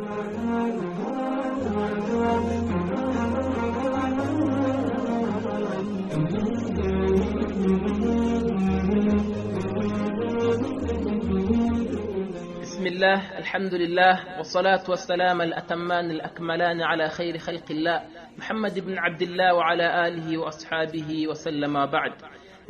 بسم الله الحمد لله والصلاة والسلام الأتمان الأكملان على خير خلق الله محمد بن عبد الله وعلى آله وأصحابه وسلم بعد.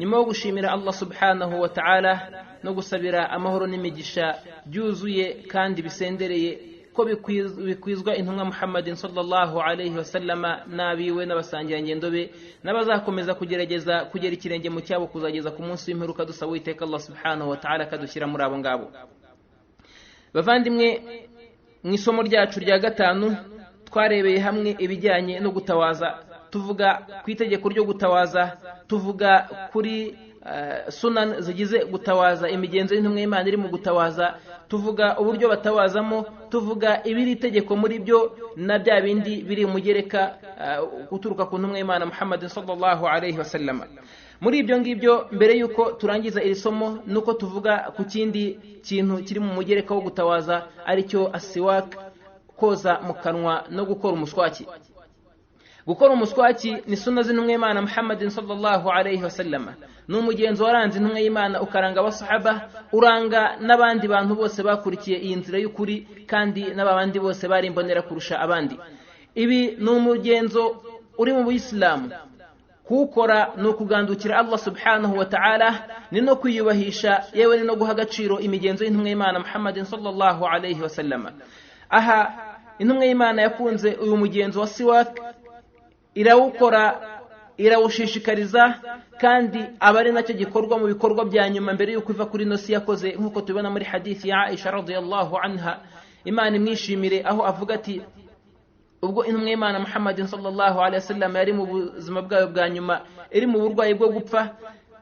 نمو gushimira Allah subhanahu wa ta'ala no gusabira amahoro n'imigisha byuzuye kandi bisendereye ko bikwizwa intumwa Muhammadin sallallahu alayhi wa sallama nabiwe n'abasangira ngendo be n'abazakomeza kugerageza kugera ikirenge mu cyabo kuzageza ku munsi w'imperuka. Dusaba Uwiteka Allah subhanahu wa ta'ala kadushyira muri abo ngabo. Bavandimwe, mu isomo ryacu rya gatanu twarebeye hamwe ibijyanye no gutawaza. Tuvuga ku itegeko ryo gutawaza, tuvuga kuri sunan zigize gutawaza, imigenzo y'intumwa y'Imana iri mu gutawaza, tuvuga uburyo batawazamo, tuvuga ibiri itegeko muri byo na bya bindi biri umugereka guturuka ku ntumwa y'Imana Muhammadin sallallahu alayhi wa sallam. Muri ibyo ngibyo, mbere yuko turangiza iri somo, nuko tuvuga ku kindi kintu kiri mu mugereka wo gutawaza, aricyo asiwak, koza mu kanwa no gukora umuswaki. Gukora umuswaki ni sunna z'intumwa y'Imana Muhammadin sallallahu alayhi wa sallam. Ni umugenzo waranze intumwa y'Imana, ukaranga abasahaba, uranga n'abandi bantu bose bakurikiye iyi nzira y'ukuri, kandi n'abandi bose bari imbonera kurusha abandi. Ibi ni umugenzo uri mu Buyisilamu. Kuwukora ni ukugandukira Allah subhanahu wa ta'ala, ni no kwiyubahisha, yewe ni no guha agaciro imigenzo y'intumwa y'Imana Muhammadin sallallahu alayhi wa sallam. Aha intumwa y'Imana yakunze uyu mugenzo wa siwak, irawukora, irawushishikariza, kandi aba ari nacyo gikorwa mu bikorwa bya nyuma mbere y'uko iva kuri ino si yakoze, nk'uko tubona muri hadithi ya Aisha radiyallahu anha, Imana imwishimire, aho avuga ati ubwo intumwa y'Imana Muhammadin sallallahu alayhi wasallam yari mu buzima bwayo bwa nyuma, iri mu burwayi bwo gupfa,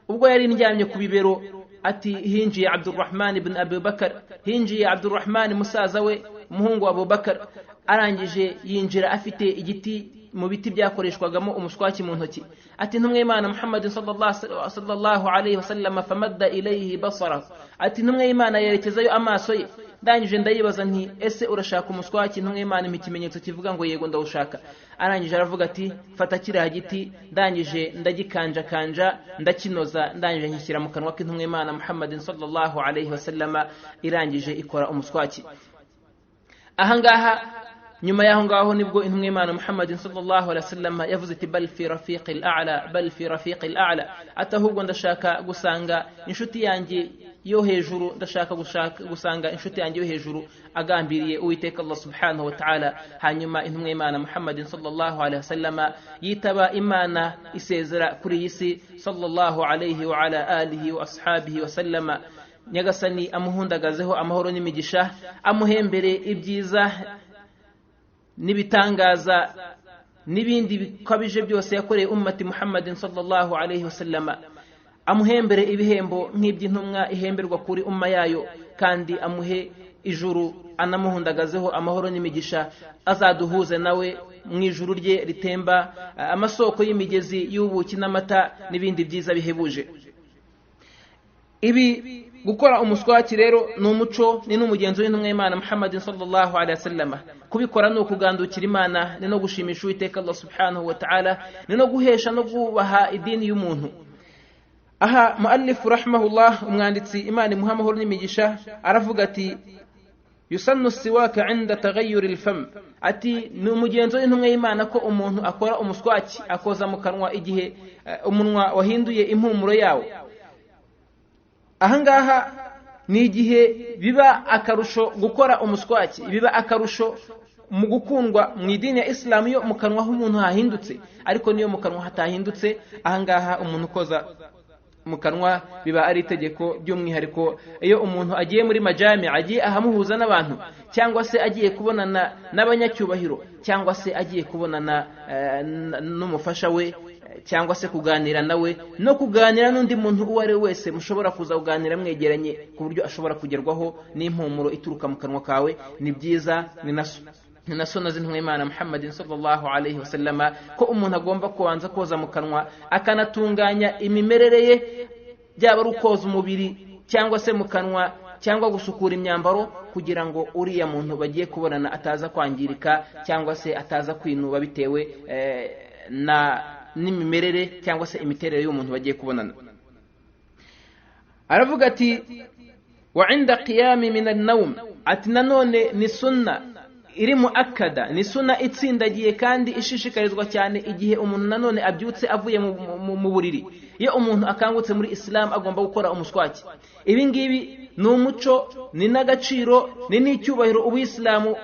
ubwo yari ndyamye ku bibero, ati hinjiye Abdurrahman ibn Abi Bakar, hinjiye Abdurrahman musaza we, umuhungu wa Abu Bakar, arangije yinjira afite igiti mu biti byakoreshwagamo umuswaki mu ntoki. Ati intumwa y'Imana Muhammadin sallallahu alayhi wasallam famadda ilayhi basara, ati intumwa y'Imana yerekezayo amaso ye. Ndangije ndayibaza nti ese urashaka umuswaki? Intumwa y'Imana impa ikimenyetso kivuga ngo yego ndawushaka. Arangije aravuga ati fata kiriya giti. Ndangije ndagikanjakanja, ndakinoza, ndangije nkishyira mu kanwa k'intumwa y'Imana Muhammadin sallallahu alayhi wasallam, irangije ikora umuswaki. Ahangaha nyuma yaho ngaho nibwo intumwa y'Imana Muhammadin sallallahu alayhi wasallam yavuze ati bal fi rafiqil a'la, bal fi rafiqil a'la, atahubwo ndashaka gusanga inshuti yanjye yo hejuru, ndashaka gusanga inshuti yanjye yo hejuru, agambiriye Uwiteka Allah subhanahu wa ta'ala. Hanyuma intumwa y'Imana Muhammadin sallallahu alayhi wasallam yitaba Imana isezera kuri iyi si, sallallahu alayhi wa ala alihi wa ashabihi wa sallama. Nyagasani amuhundagazeho amahoro n'imigisha, amuhembere ibyiza nibitangaza nibindi bikabije byose yakoreye ummati Muhammadin sallallahu alayhi wasallam, amuhembere ibihembo nk'iby'intumwa ihemberwa kuri umma yayo, kandi amuhe ijuru, anamuhundagazeho amahoro n'imigisha, azaduhuze nawe mu ijuru rye ritemba amasoko y'imigezi y'ubuki n'amata n'ibindi byiza bihebuje. Ibi gukora umuswaki rero ni umuco, ni n'umugenzo w'intumwa y'Imana Muhammadin sallallahu alayhi wasallam. Kubikora ni ukugandukira Imana, ni no gushimisha Uwiteka Allah subhanahu wa ta'ala, ni no guhesha no gubaha idini y'umuntu. Aha muallif rahimahullah, umwanditsi Imana imuha amahoro n'imigisha, aravuga ati yusannu siwaka 'inda taghayyur al-fam, ati ni umugenzo w'intumwa y'Imana ko umuntu akora umuswaki, akoza mu kanwa igihe umunwa wahinduye impumuro yawo. Ahangaha ni igihe biba akarusho gukora umuswaki, biba akarusho mu gukundwa mu idini ya Islam yo mu kanwa h'umuntu hahindutse, ariko niyo mu kanwa hatahindutse, ahangaha umuntu koza mu kanwa biba ari itegeko by'umwihariko iyo umuntu agiye muri majami, agiye ahamuhuza n'abantu, cyangwa se agiye kubonana n'abanyacyubahiro, cyangwa se agiye kubonana n'umufasha we, cyangwa se kuganira nawe, no kuganira n'undi muntu uwo ari wese mushobora kuza kuganira mwegeranye ku buryo ashobora kugerwaho n'impumuro ituruka mu kanwa kawe. Ni byiza, ni na sunna z'intumwa y'Imana Muhammadin sallallahu alayhi wasallam ko umuntu agomba kubanza koza mu kanwa, akanatunganya imimerere ye, byaba ari ukoza umubiri cyangwa se mu kanwa, cyangwa gusukura imyambaro kugira ngo uriya muntu bagiye kubonana ataza kwangirika cyangwa se ataza kwinuba bitewe n'imimerere cyangwa se imiterere y'umuntu bagiye kubonana. aravuga ati wa inda qiyami min an-nawm, ati nanone ni sunna iri muakkada, ni sunna itsindagiye kandi ishishikarizwa cyane igihe umuntu nanone abyutse avuye mu buriri. iyo umuntu akangutse muri Islam agomba gukora umuswaki. ibi ngibi ni umuco, ni n'agaciro, ni n'icyubahiro ubuyisilamu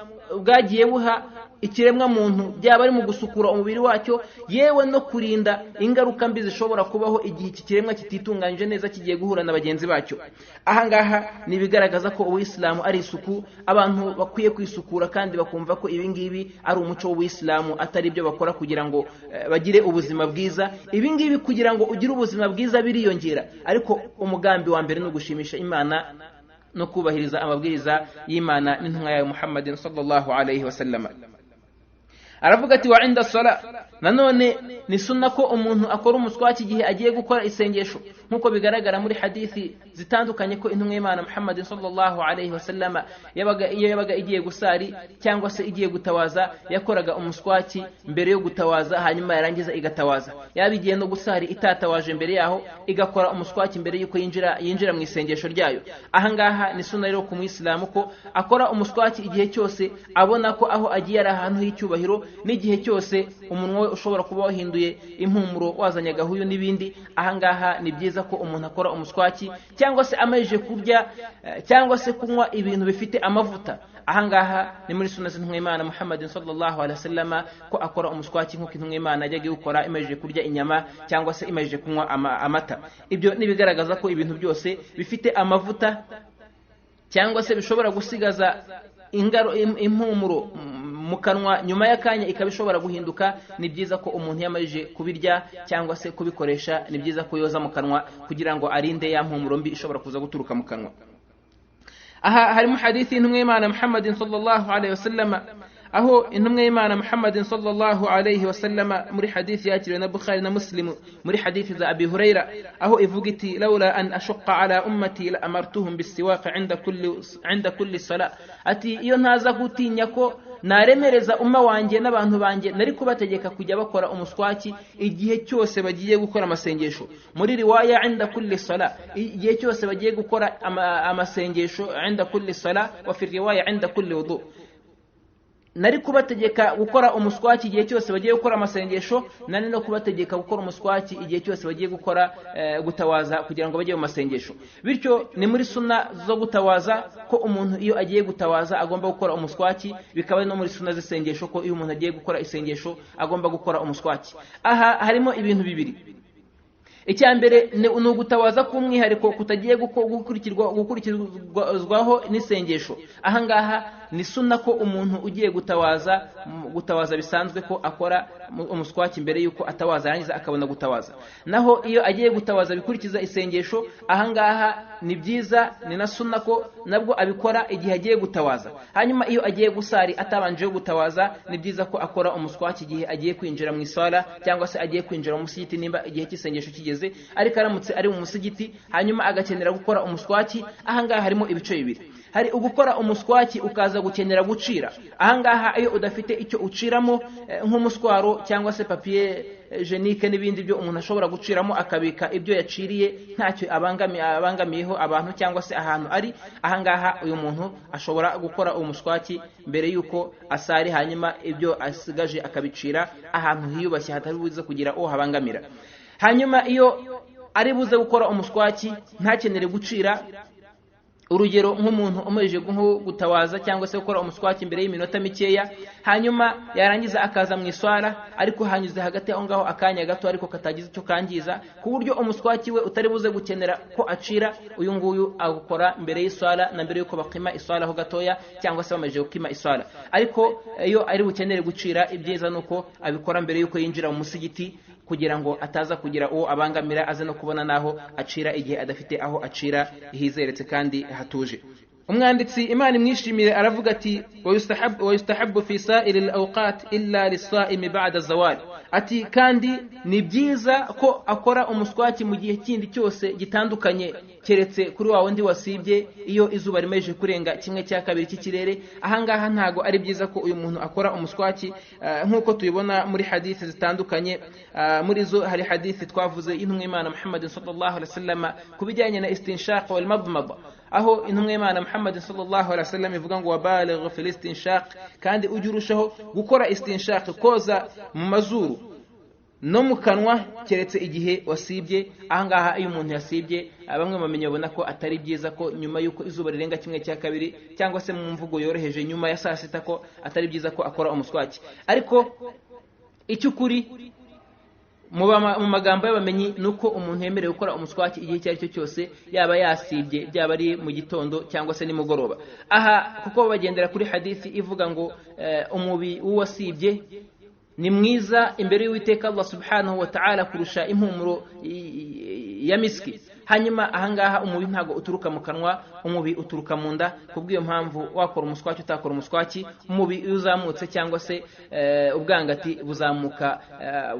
bwagiye buha ikiremwa muntu, byaba ari mu gusukura umubiri wacyo, yewe no kurinda ingaruka mbi zishobora kubaho igihe iki kiremwa kititunganyije neza kigiye guhura na bagenzi bacyo. ahangaha ni bigaragaza ko ubuyisilamu ari isuku, abantu bakwiye kwisukura kandi bakumva ko ibi ngibi ari umuco w'ubuyisilamu, atari ibyo bakora kugira ngo bagire ubuzima bwiza. ibi ngibi kugira ngo ugire ubuzima bwiza biriyongera, ariko umugambi wa mbere ni ugushimisha Imana no kubahiriza amabwiriza y'Imana n'intumwa yayo Muhammadin sallallahu alayhi wa sallam. aravuga ati wa inda sala, nanone ni sunna ko umuntu akora umuswaki igihe agiye gukora isengesho, nkuko bigaragara muri hadithi zitandukanye ko intumwa y'Imana Muhammadin sallallahu alayhi wa sallam yabaga igiye gusari cyangwa se igiye gutawaza yakoraga umuswaki mbere yo gutawaza, hanyuma yarangiza igatawaza. yabigiye no gusari itatawaje mbere yaho igakora umuswaki mbere yuko yinjira mu isengesho ryayo. ahangaha ni sunna rero ku Muislamu ko akora umuswaki igihe cyose abona ko aho agiye ari ahantu h'icyubahiro, n'igihe cyose umunwa we ushobora kuba wahinduye impumuro, wazanye agahuyu n'ibindi. ahangaha ni byiza ko umuntu akora umuswaki cyangwa se amajije kurya cyangwa se kunywa ibintu bifite amavuta. ahangaha ni muri sunna z'intumwa y'Imana Muhammadin sallallahu alaihi wasallam ko akora umuswaki nk'uko intumwa y'Imana yajyaga gukora imajije kurya inyama cyangwa se imajije kunywa amata. ibyo nibigaragaza ko ibintu byose bifite amavuta cyangwa se bishobora gusigaza impumuro mu kanwa nyuma y'akanya ikaba ishobora guhinduka. ni byiza ko umuntu yamajije kubirya cyangwa se kubikoresha, ni byiza ko yoza mu kanwa kugira ngo arinde ya mpumuro mbi ishobora kuza guturuka mu kanwa. aha harimo hadithi y'intumwa y'Imana Muhammadin sallallahu alayhi wasallam, aho intumwa y'Imana Muhammadin sallallahu alayhi wasallam muri hadithi yakiriwe na Bukhari na Muslim muri hadithi za Abi Huraira, aho ivuga iti laula an ashqa ala ummati la amartuhum bisiwaq inda kulli salat, ati iyo ntaza gutinya ko naremereza umma wanjye n'abantu banjye nari kubategeka kujya bakora umuswaki igihe cyose bagiye gukora amasengesho. muri riwaya inda kulli salat, igihe cyose bagiye gukora amasengesho inda kulli salat, wa fi riwaya inda kulli wudu. nari kubategeka gukora umuswaki igihe cyose bagiye gukora amasengesho, nari no kubategeka gukora umuswaki igihe cyose bagiye gukora gutawaza kugira ngo bajye mu masengesho. bityo ni muri sunna zo gutawaza ko umuntu iyo agiye gutawaza agomba gukora umuswaki, bikaba no muri sunna z'isengesho ko iyo umuntu agiye gukora isengesho agomba gukora umuswaki. aha harimo ibintu bibiri. icyambere ni ugutawaza k'umwihariko kutagiye gukurikizwaho n'isengesho. ahangaha ni sunna ko umuntu ugiye gutawaza bisanzwe ko akora umuswaki mbere yuko atawaza arangiza akabona gutawaza. naho iyo agiye gutawaza bikurikiza isengesho, ahangaha ni byiza, ni na sunna ko nabwo abikora igihe agiye gutawaza. hanyuma iyo agiye gusari atabanje gutawaza, ni byiza ko akora umuswaki igihe agiye kwinjira mu isala cyangwa se agiye kwinjira mu musigiti nimba igihe cy'isengesho kigeze. ariko aramutse ari mu musigiti hanyuma agakenera gukora umuswaki, ahangaha harimo ibice bibiri. hari ugukora umuswaki ukaza gukenera gucira. ahangaha iyo udafite icyo uciramo nk'umuswaro cyangwa se papier jenike n'ibindi byo umuntu ashobora guciramo akabika ibyo yaciriye ntacyo abangamiyeho abantu cyangwa se ahantu ari, ahangaha uyu muntu ashobora gukora umuswaki mbere yuko asari, hanyuma ibyo asigaje akabicira ahantu hiyubashye hatari buze kugira uwo habangamira. hanyuma iyo ari buze gukora umuswaki ntakenere gucira, urugero nk'umuntu umeje gutawaza cyangwa se gukora umuswaki mbere y'iminota mikeya, hanyuma yarangiza akaza mu iswara ariko hanyuze hagati aho ngaho akanya gato ariko katagize icyo kangiza, ku buryo umuswaki we utari buze gukenera ko acira. uyu nguyu agukora mbere y'iswara na mbere yuko bakima iswara ho gatoya cyangwa se bamaze gukima iswara. ariko iyo ari bukenere gucira, ibyiza nuko abikora mbere yuko yinjira mu musigiti kugira ngo ataza kugira uwo abangamira, aze no kubona naho acira igihe adafite aho acira hizeretse kandi hatuje. umwanditsi Imana imwishimire aravuga ati wa yustahabbu fi sa'iril awqat illa lis-sa'imi ba'da zawal, ati kandi ni byiza ko akora umuswaki mu gihe kindi cyose gitandukanye keretse kuri wa wundi wasibye iyo izuba rimeje kurenga 1/2 cy'ikirere. Ahangaha ntago ari byiza ko uyu muntu akora umuswaki nkuko tuyibona muri hadith zitandukanye. Muri zo hari hadith twavuze intumwa y'Imana Muhammad sallallahu alaihi wasallam kubijyanye na istinshaq wal madmada, aho intumwa y'Imana Muhammad sallallahu alaihi wasallam ivuga ngo wabaligh fil istinshaq, kandi ujye urushaho gukora istinshaq, koza mu mazuru no mu kanwa keretse igihe wasibye. Ahangaha iyo umuntu yasibye bamwe bamenye babona ko atari byiza ko nyuma yuko izuba rirenga 1/2 cyangwa se mu mvugo yoroheje nyuma ya saa sita ko atari byiza ko akora umuswaki. Ariko icyukuri mu magambo y'abamenyi nuko umuntu yemerewe gukora umuswaki igihe cyari cyo cyose, yaba yasibye, byaba ari mu gitondo cyangwa se nimugoroba. Aha kuko bagendera kuri hadithi ivuga ngo umubi w'uwasibye ni mwiza imbere y'Uwiteka Allah subhanahu wa ta'ala kurusha impumuro ya miski. Hanyuma ahangaha umubi ntago uturuka mu kanwa, umubi uturuka mu nda. Kubw'iyo mpamvu wakora umuswaki utakora umuswaki, umubi uzamutse cyangwa se ubwangati buzamuka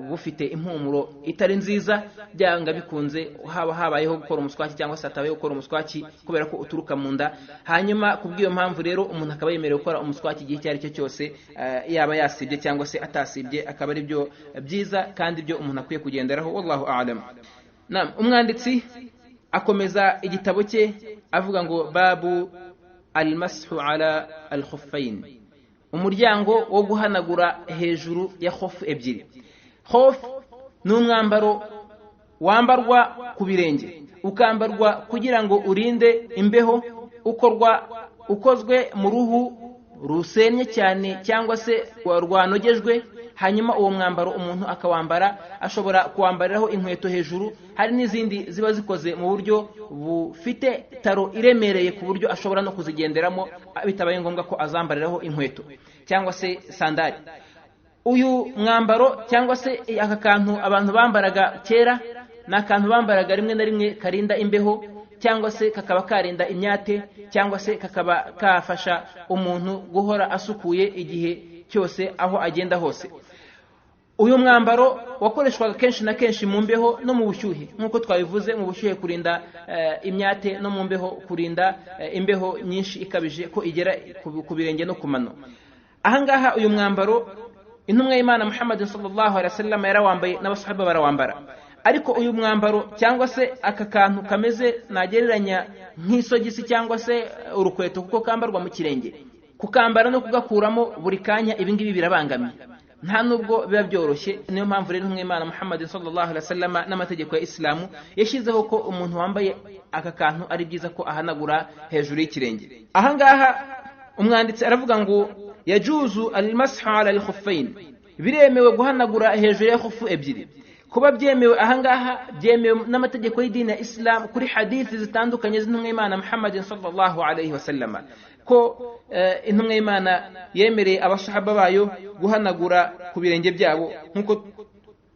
bufite impumuro itari nziza, byanga bikunze habayeho gukora umuswaki cyangwa se atabayeho gukora umuswaki kubera ko uturuka mu nda. Hanyuma kubw'iyo mpamvu rero umuntu akaba yemerewe gukora umuswaki igihe cyari cyo cyose, yaba yasibye cyangwa se atasibye, akaba ari byo byiza kandi byo umuntu akwiye kugenderaho. Wallahu a'lam. Umwanditsi akomeza igitabo cye avuga ngo babu al-mashu ala al-khuffayn, umuryango wo guhanagura hejuru ya khofu ebyiri. Khofu ni umwambaro wambarwa ku birenge, ukambarwa kugira ngo urinde imbeho, ukozwe mu ruhu rusenye cyane cyangwa se rwanogejwe. Hanyuma uwo mwambaro umuntu akawambara, ashobora kuwambariraho inkweto hejuru. Hari n'izindi ziba zikoze mu buryo bufite taro iremereye ku buryo ashobora no kuzigenderamo bitabaye ngombwa ko azambariraho inkweto cyangwa se sandali. Uyu mwambaro cyangwa se aka kantu abantu bambaraga kera, ni akantu bambaraga rimwe na rimwe karinda imbeho, cyangwa se kakaba karinda imyate, cyangwa se kakaba kafasha umuntu guhora asukuye igihe cyose aho agenda hose. Uyu mwambaro wakoreshwaga kenshi na kenshi mu mbeho no mu bushyuhe, nkuko twabivuze, mu bushyuhe kurinda imyate, no mu mbeho kurinda imbeho nyinshi ikabije ko igera ku birenge no ku mano. Ahangaha uyu mwambaro intumwa y'Imana Muhammad sallallahu alaihi wasallam yarawambaye n'abasahaba barawambara. Ariko uyu mwambaro cyangwa se aka kantu kameze nagereranya nk'isogisi cyangwa se urukweto kuko kambarwa mu kirenge, kukambara no kugakuramo buri kanya ibingibi birabangamiye, nta nubwo biba byoroshye. Niyo mpamvu rero nk'Imana Muhammad sallallahu alaihi wasallam n'amategeko ya Islamu yashyizeho ko umuntu wambaye aka kantu ari byiza ko ahanagura hejuru y'ikirenge. Ahangaha umwanditsi aravuga ngo yajuzu al-mashu ala al-khuffayn, biremewe guhanagura hejuru ya khufu ebyiri. Kuba byemewe ahangaha byemewe n'amategeko y'idini ya Islam kuri hadithi zitandukanye z'intumwa y'Imana Muhammad sallallahu alaihi wasallam, ko intumwa y'Imana yemereye abasahaba bayo guhanagura ku birenge byabo, nkuko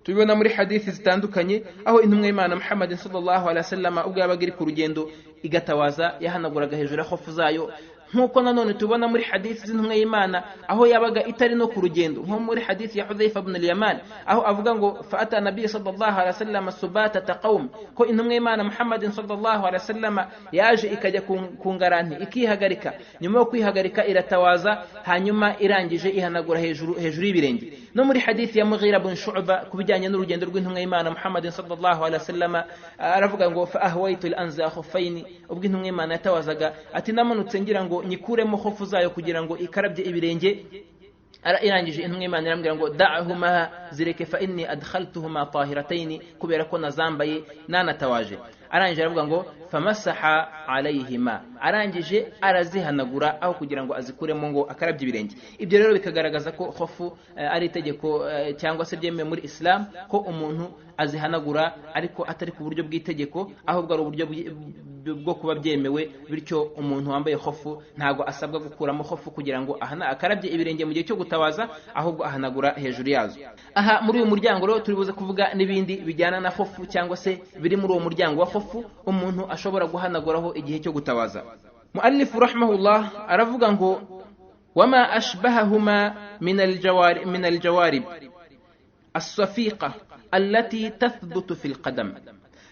tubibona muri hadithi zitandukanye, aho intumwa y'Imana Muhammad sallallahu alaihi wasallam ubwo yabaga iri ku rugendo igatawaza yahanaguraga hejuru ya khofu zayo. Nkuko nanone tubona muri hadithi z'intumwa y'Imana aho yabaga itari no ku rugendo, nko muri hadithi ya Hudhayfa ibn al-Yaman aho avuga ngo fa'ata nabiy sallallahu alaihi wasallam subata taqawm, ko intumwa y'Imana Muhammad sallallahu alaihi wasallam yaje ikajya ku ngaranti ikihagarika, nyuma yo kwihagarika iratawaza, hanyuma irangije ihanagura hejuru y'ibirenge. No muri hadithi ya Mughira ibn Shu'ba kubijyanye n'urugendo rw'intumwa y'Imana Muhammad sallallahu alaihi wasallam aravuga ngo fa ahwaytu al-anza khuffayn, ubwo intumwa y'Imana yatawazaga ati namanutse ngira ngo nyikuremo khofu zayo kugira ngo ikarabye ibirenge. Irangije intumwa y'Imana irambwira ngo da'ahuma zireke fa inni adkhaltuhuma tahiratayn, kubera ko nazambaye nanatawaje. Arangije aravuga ngo famasaha alayhima, arangije arazihanagura aho kugira ngo azikuremo ngo akarabye ibirenge. Ibyo rero bikagaragaza ko khofu ari itegeko cyangwa se byemewe muri Islam, ko umuntu azihanagura ariko atari ku buryo bw'itegeko, ahubwo ari uburyo bwo kuba byemewe. Bityo umuntu wambaye khofu ntago asabwa gukuramo khofu kugira ngo akarabye ibirenge mu gihe cyo gutawaza, ahubwo ahanagura hejuru yazo. Aha muri uyu muryango rero turi buze kuvuga n'ibindi bijyana na khofu cyangwa se biri muri uwo muryango wa khofu umuntu ashobora guhanaguraho igihe cyo gutawaza. Muallif rahimahullah aravuga ngo wama ashbahahuma min aljawarib as-safiqa allati tathbutu fil qadam,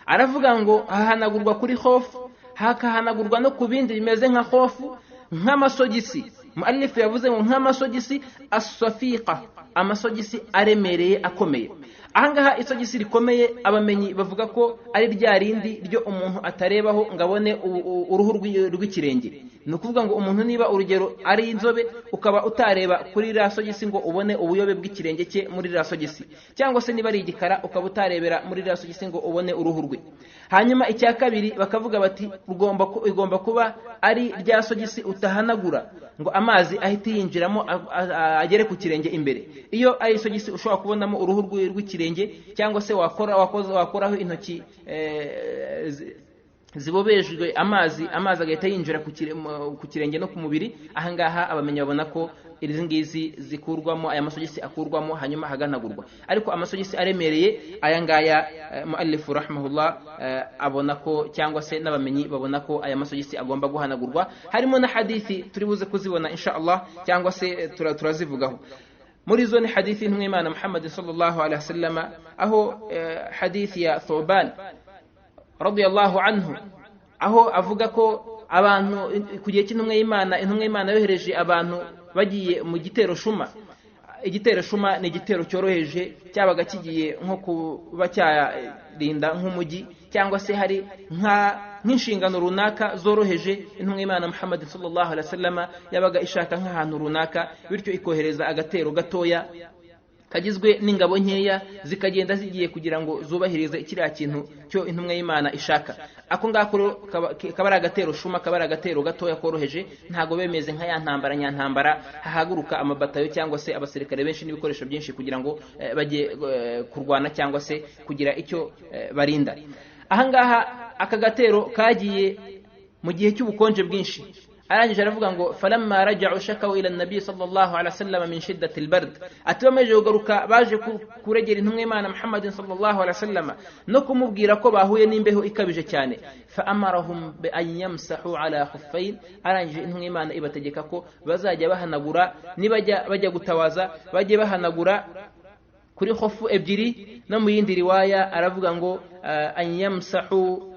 aravuga ngo hahanagurwa kuri khofu hakahanagurwa no ku bindi bimeze nka khofu nk'amasogisi. Muallif yavuze ngo nk'amasogisi as-safiqa, amasogisi aremereye akomeye. Ahangaha isogisi rikomeye abamenyi bavuga ko ari rya rindi ryo umuntu atarebaho ngabone uruhu rw'ikirenge. Ni ukuvuga ngo umuntu niba urugero ari inzobe ukaba utareba kuri ra sogisi ngo ubone ubuyobe bw'ikirenge cye muri ra sogisi, cyangwa se niba ari igikara ukaba utarebera muri ra sogisi ngo ubone uruhu rwe. Hanyuma icya kabiri bakavuga bati igomba kuba ari rya sogisi utahanagura ngo amazi ahite yinjiramo agere ku kirenge imbere. Iyo ari sogisi ushobora kubonamo uruhu rw'ikirenge cyangwa se wakoraho intoki zibobejwe amazi agahita yinjira ku kirenge no ku mubiri. Ahangaha abamenya babona ko izi ngizi zikurwamo, aya masogisi akurwamo hanyuma haganagurwa. Ariko amasogisi aremereye aya ngaya muallif rahimahullah abona ko, cyangwa se n'abamenyi babona ko aya masogisi agomba guhanagurwa. Harimo na hadithi turi buze kuzibona insha Allah, cyangwa se turazivugaho. Muri zo ni hadithi y'Imana Muhammad sallallahu alaihi wasallam, aho hadithi ya Thuban radiyallahu anhu, aho avuga ko abantu ku gihe cy'intumwa y'Imana yohereje abantu bagiye mu gitero shuma. Igitero shuma ni igitero cyoroheje cyabaga kigiye nko kuba cyarinda nk'umujyi, cyangwa se hari nk'inshingano runaka zoroheje. Intumwa y'Imana Muhammad sallallahu alaihi wasallam yabaga ishaka nk'ahantu runaka, bityo ikohereza agatero gatoya kagizwe n'ingabo nkeya zikagenda zigiye kugira ngo zubahirize ikiriya kintu cyo intumwa y'Imana ishaka. Ako ngako kabara agatero shuma, kabara agatero gatoya koroheje, ntago bemeze nka ya ntambara hahaguruka amabatayo cyangwa se abasirikare benshi n'ibikoresho byinshi kugira ngo bajye kurwana cyangwa se kugira icyo barinda. Ahangaha aka gatero kagiye mu gihe cy'ubukonje bwinshi. Arangije aravuga ngo falamma raja'u shakaw ila an-nabi sallallahu alaihi wasallam min shiddati al-bard, atibameje kugaruka baje kuregera intumwa y'Imana Muhammad sallallahu alaihi wasallam no kumubwira ko bahuye n'imbeho ikabije cyane. Fa amarahum bi an yamsahu ala khuffayn, arangije intumwa y'Imana ibategeka ko bazajya bahanagura, bajya gutawaza bajye bahanagura kuri khofu ebyiri. No mu yindi riwaya aravuga ngo an yamsahu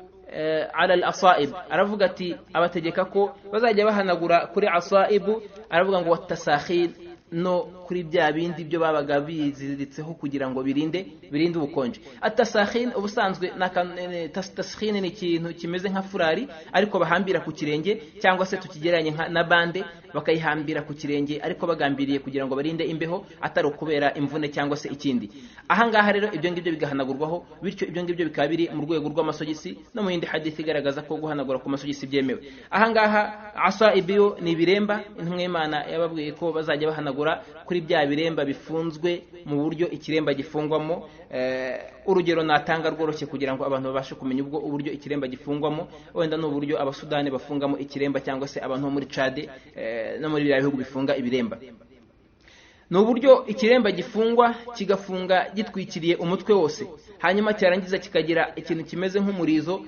ala al-asaib, aravuga ati abategeka ko bazajya bahanagura kuri asaibu, aravuga ngo watasakhin, no kuri bya bindi byo babaga biziritseho kugira ngo birinde ubukonje. Atasakhin ubusanzwe tasakhin ni ikintu kimeze nka furari ariko bahambira ku kirenge, cyangwa se tukigeranye na bande bakayihambira ku kirenge, ariko bagambiriye kugira ngo barinde imbeho atari ukubera imvune cyangwa se ikindi. Ahangaha rero ibyo ngibyo bigahanagurwaho, bityo ibyo ngibyo bikaba biri mu rwego rw'amasogisi. No mu yindi hadithi igaragaza ko guhanagura ku masogisi byemewe. Ahangaha asaibu ni biremba, intumwa y'Imana yababwiye ko bazajya bahanagura kuri bya biremba bifunzwe mu buryo ikiremba gifungwamo. Urugero natanga rworoshye kugira ngo abantu babashe kumenya uburyo ikiremba gifungwamo, wenda no uburyo abasudani bafungamo ikiremba, cyangwa se abantu muri Chad no muri bya bihugu bifunga ibiremba. Ni uburyo ikiremba gifungwa kigafunga gitwikiriye umutwe wose, hanyuma cyarangiza kikagira ikintu kimeze nk'umurizo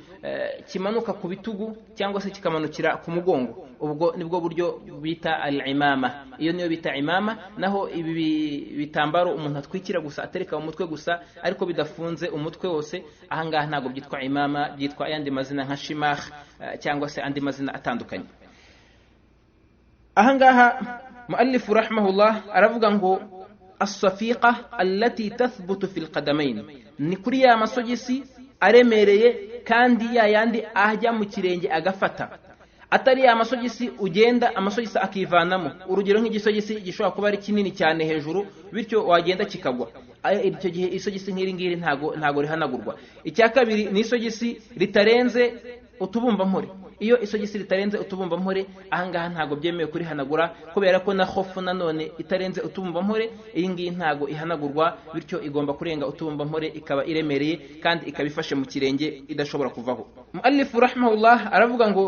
kimanuka ku bitugu cyangwa se kikamanukira ku mugongo. Ubwo nibwo buryo bita al-imama. Iyo niyo bita imama. Naho ibi bitambaro umuntu atwikira gusa, atereka mu mutwe gusa ariko bidafunze umutwe wose, ahangaha ntago byitwa imama, byitwa ayandi mazina nka shimah cyangwa se andi mazina atandukanye. Ahangaha muallif rahimahullah aravuga ngo as-safiqa allati tathbutu fil qadamayn, ni kuri ya masogisi aremereye kandi yayandi ajya mu kirenge agafata, atari ya masogisi ugenda amasogisi akivanamo. Urugero nk'igisogisi gishobora kuba ari kinini cyane hejuru, bityo wagenda kikagwa. Icyo gihe isogisi nk'iri ngiri ntago rihanagurwa. Icya kabiri ni isogisi ritarenze utubumbampore. Iyo isogisi ritarenze utubumbampore, ahangaha ntago byemewe kurihanagura, kubera ko na khofu nanone itarenze utubumbampore, iyi ngiyi ntago ihanagurwa, bityo igomba kurenga utubumbampore ikaba iremereye kandi ikabifashe mu kirenge idashobora kuvaho. Muallif rahimahullah aravuga ngo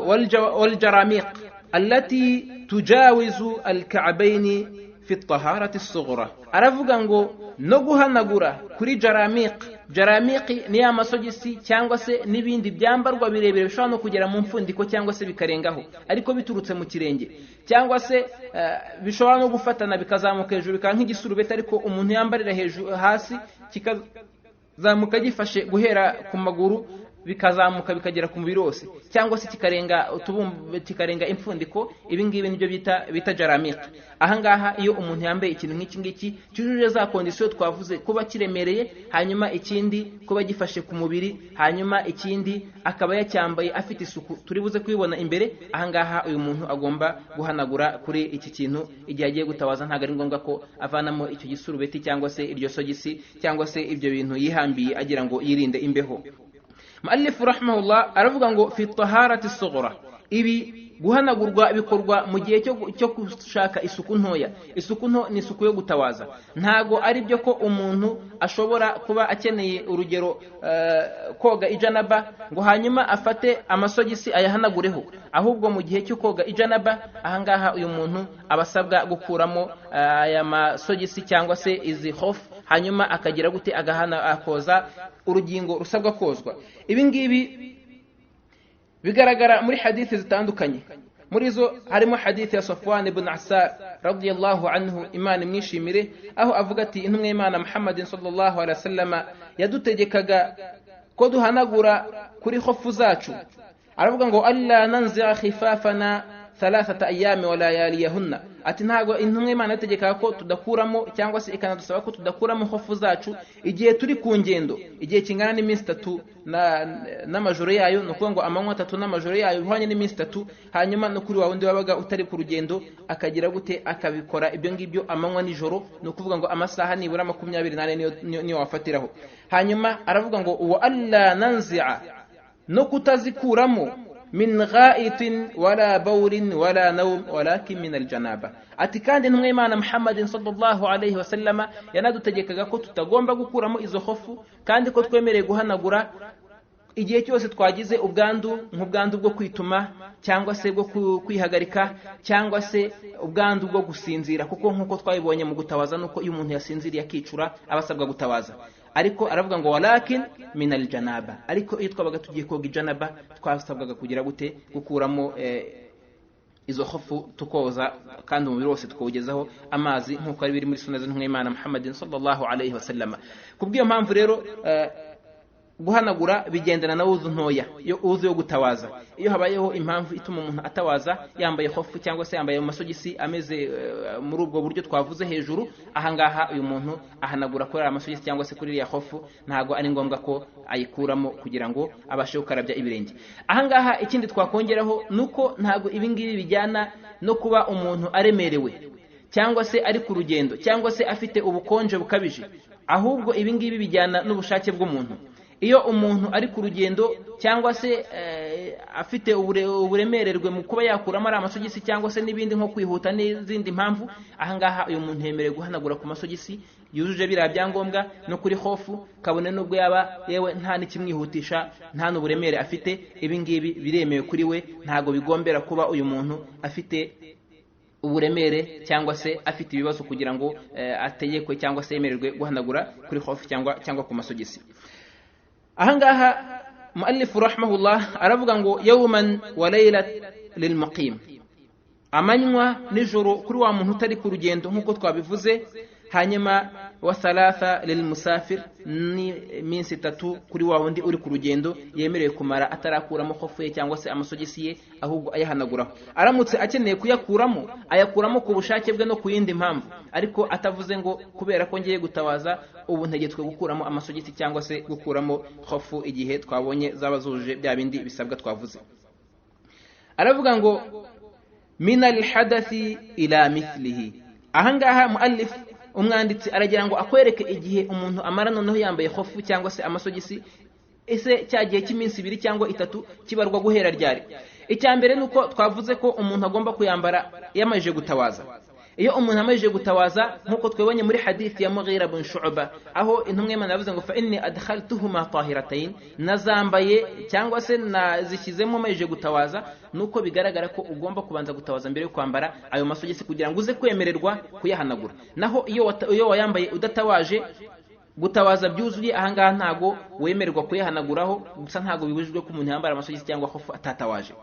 wal jaramiq allati tujawizu al-ka'bayn fi at-taharati as-sughra, aravuga ngo no guhanagura kuri jaramiqi ni amasogisi cyangwa se n'ibindi byambarwa birebire bishobora no kugera mu mfundiko cyangwa se bikarengaho ariko biturutse mu kirenge, cyangwa se bishobora no gufatana bikazamuka hejuru bikaba nk'igisurubeti ariko umuntu yambarira hejuru hasi kikazamuka gifashe guhera ku maguru bikazamuka bikagera ku mubiri wose, cyangwa se kikarenga impfundiko. Ibi ngibi nibyo bita jaramiq. Ahangaha iyo umuntu yambaye ikintu nk'iki ngiki cyujuje za kondisiyo twavuze, kuba kiremereye, hanyuma ikindi kuba gifashe ku mubiri, hanyuma ikindi akaba yacyambaye afite isuku, turi buze kubibona imbere. Ahangaha uyu muntu agomba guhanagura kuri iki kintu igihe agiye gutawaza. Ntabwo ari ngombwa ko avanamo icyo gisurubeti cyangwa se iryo sogisi cyangwa se ibyo bintu yihambiye agira ngo yirinde imbeho. Muallif rahimahullah aravuga ngo fi taharati sughra, ibi guhanagurwa bikorwa mu gihe cyo gushaka isuku ntoya. Isuku nto ni isuku yo gutawaza. Ntago ari byo ko umuntu ashobora kuba akeneye urugero koga ijanaba ngo hanyuma afate amasogisi ayahanagureho, ahubwo mu gihe cyo koga ijanaba ahangaha uyu muntu abasabwa gukuramo aya masogisi cyangwa se izi khof, hanyuma akagira gute akoza urugingo rusabwa kozwa. Ibi ngibi bigaragara muri hadithi zitandukanye. Muri zo harimo hadithi ya Safwan ibn Asar radiyallahu anhu, Imana imwishimire, aho avuga ati intumwa y'Imana Muhammadin sallallahu alaihi wasallam yadutegekaga ko duhanagura kuri khofu zacu. Aravuga ngo alla nanzi'a khifafana thalathata ayami wa layaliyahunna, ati ntago intumwa y'Imana yategekaga ko tudakuramo cyangwa se ikanadusaba ko tudakuramo khofu zacu igihe turi ku ngendo, igihe kingana n'iminsi 3 n'amajoro yayo, no kuvuga ngo amanywa 3 n'amajoro yayo bihwanye n'iminsi 3. Hanyuma no kuri wawundi wabaga utari ku rugendo akagira gute akabikora ibyo ngibyo amanywa nijoro, no kuvuga ngo amasaha nibura 28 niyo wafatiraho. Hanyuma aravuga ngo wa alla nanzi'a, no kutazikuramo min gha'itin wala bawrin wala nawm walakin min aljanaba, ati kandi intumwa y'Imana Muhammadin sallallahu alayhi wasallama yanadutegekaga ko tutagomba gukuramo izo khofu, kandi ko twemereye guhanagura igihe cyose twagize ubwandu, nk'ubwandu bwo kwituma cyangwa se bwo kwihagarika cyangwa se ubwandu bwo gusinzira, kuko nk'uko twabibonye mu gutawaza nuko iyo umuntu yasinziriye akicura abasabwa gutawaza. Ariko aravuga ngo walakin min aljanaba, ariko iyo twabaga tugiye koga ijanaba twasabwaga kugira gute gukuramo izo khofu tukoza, kandi umubiri wose tukawugezaho amazi nk'uko ari biri muri sunna z'intumwa y'Imana Muhammadin sallallahu alayhi wasallam. Kubw'iyo mpamvu rero guhanagura bigendana na wuzu ntoya, wuzu yo gutawaza. Iyo habayeho impamvu ituma umuntu atawaza yambaye khofu cyangwa se yambaye amasogisi ameze muri ubwo buryo twavuze hejuru, ahangaha uyu muntu ahanagura kuri amasogisi cyangwa se kuri ya khofu, ntago ari ngombwa ko ayikuramo kugira ngo abashe gukarabya ibirenge. Ahangaha ikindi twakongeraho nuko ntago ibi ngibi bijyana no kuba umuntu aremerewe cyangwa se ari ku rugendo cyangwa se afite ubukonje bukabije, ahubwo ibi ngibi bijyana n'ubushake bw'umuntu. Iyo umuntu ari ku rugendo cyangwa se afite uburemererwe mu kuba yakuramo ari amasogisi cyangwa se n'ibindi nko kwihuta n'izindi mpamvu, ahangaha uyu muntu yemerewe guhanagura ku masogisi yujuje biriya byangombwa no kuri khofu, kabone nubwo yaba yewe nta n'ikimwihutisha, nta n'uburemere afite. Ibi ngibi biremewe kuri we, ntago bigombera kuba uyu muntu afite uburemere cyangwa se afite ibibazo kugira ngo ategekwe cyangwa se yemererwe guhanagura kuri khofu cyangwa ku masogisi. Ahangaha muallif rahimahullah aravuga ngo yawman wa laylat lilmuqim, amanywa nijoro kuri wa muntu utari ku rugendo nk'uko twabivuze. Hanyuma wa thalatha lilmusafir, ni minsi 3 kuri wa wundi uri ku rugendo yemerewe kumara atarakuramo khofu ye cyangwa se amasogisi ye, ahubwo ayahanaguraho. Aramutse akeneye kuyakuramo ayakuramo ku bushake bwe no ku yindi mpamvu, ariko atavuze ngo kubera ko ngiye gutawaza ubu ntegetswe gukuramo amasogisi cyangwa se gukuramo khofu igihe twabonye zaba zuje bya bindi bisabwa twavuze. Aravuga ngo min alhadathi ila mithlihi. Ahangaha muallif umwanditsi aragira ngo akwereke igihe umuntu amara noneho yambaye khofu cyangwa se amasogisi, ese cyagiye cy'iminsi 2 cyangwa 3 kibarwa guhera ryari. Icyambere nuko twavuze ko umuntu agomba kuyambara yamaje gutawaza. Iyo umuntu amajije gutawaza nkuko twebonye muri hadithi ya Mughira ibn Shu'ba, aho intumwa y'Imana yavuze ngo fa inni adkhaltuhuma tahiratayn, nazambaye cyangwa se nazishyizemo amajije gutawaza, nuko bigaragara ko ugomba kubanza gutawaza mbere yo kwambara ayo masogisi kugira ngo uze kwemererwa kuyahanagura. Naho iyo wayambaye udatawaje gutawaza byuzuye, ahangaha ntago wemererwa kuyahanaguraho, gusa ntago bibujijwe ko umuntu yambara amasogisi cyangwa khofu atatawaje.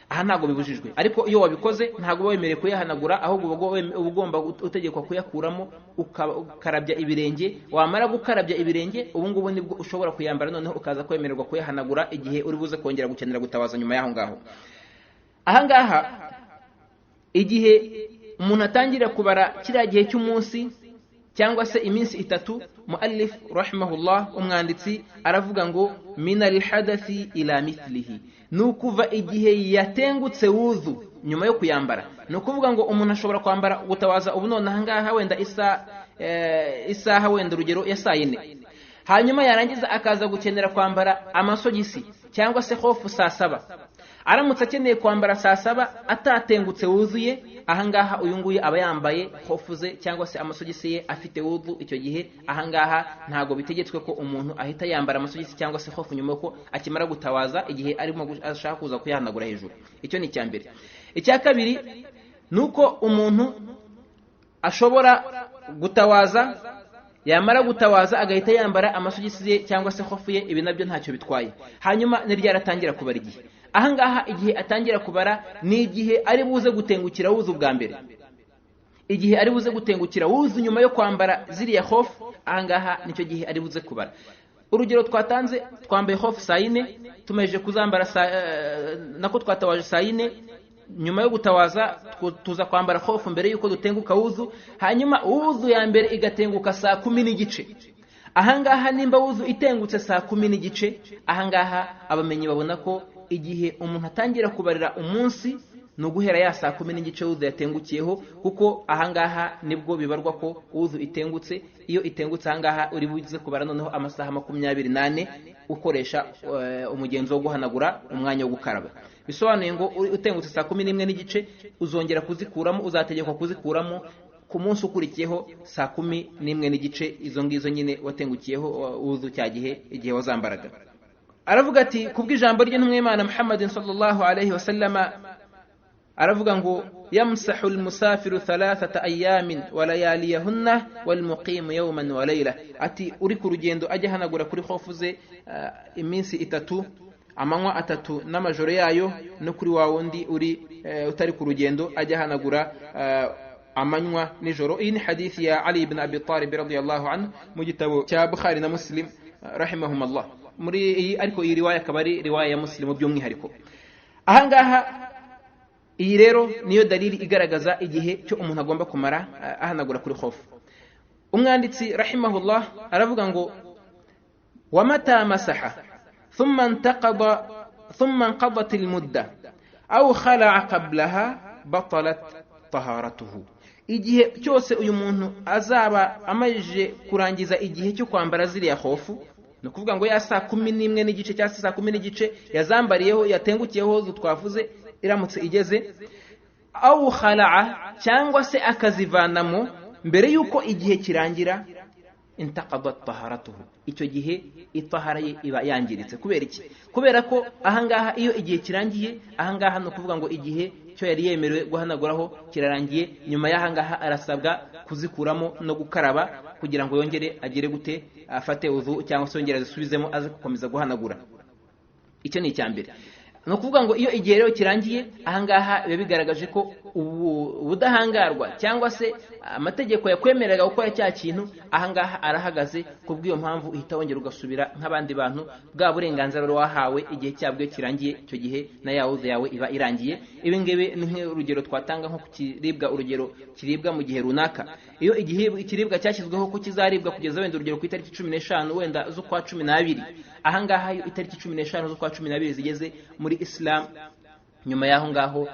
aha ntago bibujijwe, ariko iyo wabikoze ntago wemerewe kuyahanagura, ahubwo ugomba utegekwa kuyakuramo ukarabya ibirenge. Wamara gukarabya ibirenge, ubu ngubu nibwo ushobora kuyambara, noneho ukaza kwemererwa kuyahanagura igihe uri buze kongera gukenera gutabaza nyuma y'aho ngaho. Aha ngaha igihe umuntu atangira kubara kiriya gihe cy'umunsi cyangwa se iminsi itatu, muallif rahimahullah umwanditsi aravuga ngo minal hadathi ila mithlihi, nukuva igihe yatengutse wuzu nyuma yo kuyambara. Nukuvuga ngo umuntu ashobora kwambara gutawaza ubu none aha ngaha wenda isaha wenda urugero ya saa 4, hanyuma yarangiza akaza gukenera kwambara amasogisi cyangwa se hofu saa 7. Aramutse akeneye kwambara saa 7 atatengutse wuzuye, ahangaha uyu nguyu aba yambaye hofu ze cyangwa se amasogisi ye afite wudu. Icyo gihe ahangaha ntago bitegetswe ko umuntu ahita yambara amasogisi cyangwa se hofu nyuma ko akimara gutawaza igihe arimo ashaka kuza kuyahanagura hejuru. Icyo ni cyambere. Icya kabiri nuko umuntu ashobora gutawaza, yamara gutawaza agahita yambara amasogisi ye cyangwa se hofu ye, ibi nabyo ntacyo bitwaye. Hanyuma niryaratangira kubara igihe, ahangaha igihe atangira kubara ni igihe ari buze gutengukira wuzu bwa mbere. Igihe ari buze gutengukira wuzu nyuma yo kwambara ziriya hofu, ahangaha nicyo gihe ari buze kubara. Urugero twatanze, twambaye hofu saa 4, tumeje kuzambara nako twatawaje saa 4, nyuma yo gutawaza tuza kwambara hofu mbere yuko dutenguka wuzu, hanyuma wuzu ya mbere igatenguka saa 10 n'igice. Ahangaha nimba wuzu itengutse saa 10 n'igice, ahangaha abamenyi babona ko igihe umuntu atangira kubarira umunsi no guhera ya saa 10 n'igice wuzu yatengukiyeho, kuko ahangaha nibwo bibarwa ko wuzu itengutse. Iyo itengutse ahangaha uri buze kubara noneho amasaha 28 ukoresha umugenzo wo guhanagura umwanya wo gukaraba. Bisobanuye ngo utengutse saa 11 n'igice uzongera kuzikuramo, uzategekwa kuzikuramo ku munsi ukurikiyeho saa 11 n'igice, izo ngizo nyine watengukiyeho wuzu cya gihe igihe wazambaraga. Aravuga ati kubw'ijambo ry'intumwa y'Imana Muhammadin sallallahu alayhi wa sallama, aravuga ngo yamsahu almusafiru 3 ayamin wa layaliyahunna wal muqim yawman wa layla. Ati uri ku rugendo ajya hanagura kuri hofu ze iminsi 3, amanywa 3 n'amajoro yayo, no kuri wa wundi uri utari ku rugendo ajya hanagura amanywa nijoro. Iyi ni hadithi ya Ali ibn Abi Talib radiyallahu anhu mu gitabo cya Bukhari na Muslim rahimahumullah. Muri iyi ariko iyi riwaya akaba ari riwaya ya Muslim by'umwihariko. Ahangaha iyi rero niyo dalili igaragaza igihe cyo umuntu agomba kumara ahanagura kuri hofu. Umwanditsi rahimahullah aravuga ngo wa mata masaha thumma inqadat almudda aw khala'a qablaha batalat taharatuhu. Igihe cyose uyu muntu azaba amajije kurangiza igihe cyo kwambara ziriya hofu, no kuvuga ngo ya saa 11 n'igice cyangwa saa 10 n'igice yazambariyeho yatengukiyeho twavuze, iramutse igeze aw khala'a cyangwa se akazivanamo mbere yuko igihe kirangira, intaqadat taharatuhu, icyo gihe itahara ye iba yangiritse. Kubera iki? Kubera ko ahangaha iyo igihe kirangiye, ahangaha no kuvuga ngo igihe cyo yari yemerewe guhanaguraho kirarangiye, nyuma y'ahangaha arasabwa kuzikuramo no gukaraba kugira ngo yongere agire gute afate wuzu cyangwa se yongere azisubizemo aze gukomeza guhanagura. Icyo ni icyambere. No kuvuga ngo iyo igihe rero kirangiye, ahangaha biba bigaragaje ko ubudahangarwa cyangwa se amategeko yakwemereraga gukora cya kintu ahangaha arahagaze. Kubw'iyo mpamvu uhita wongera ugasubira nk'abandi bantu, bwa burenganzira wahawe igihe cyabwo kirangiye, icyo gihe na yawuze yawe iba irangiye. Ibi ngibi ni nk'urugero twatanga nko kiribwa, urugero kiribwa mu gihe runaka. Iyo igihe ikiribwa cyashyizweho ko kizaribwa kugeza wenda urugero ku itariki 15 wenda z'ukwa 12, ahangaha iyo itariki 15 z'ukwa 12 zigeze muri Islam, nyuma y'aho ngaho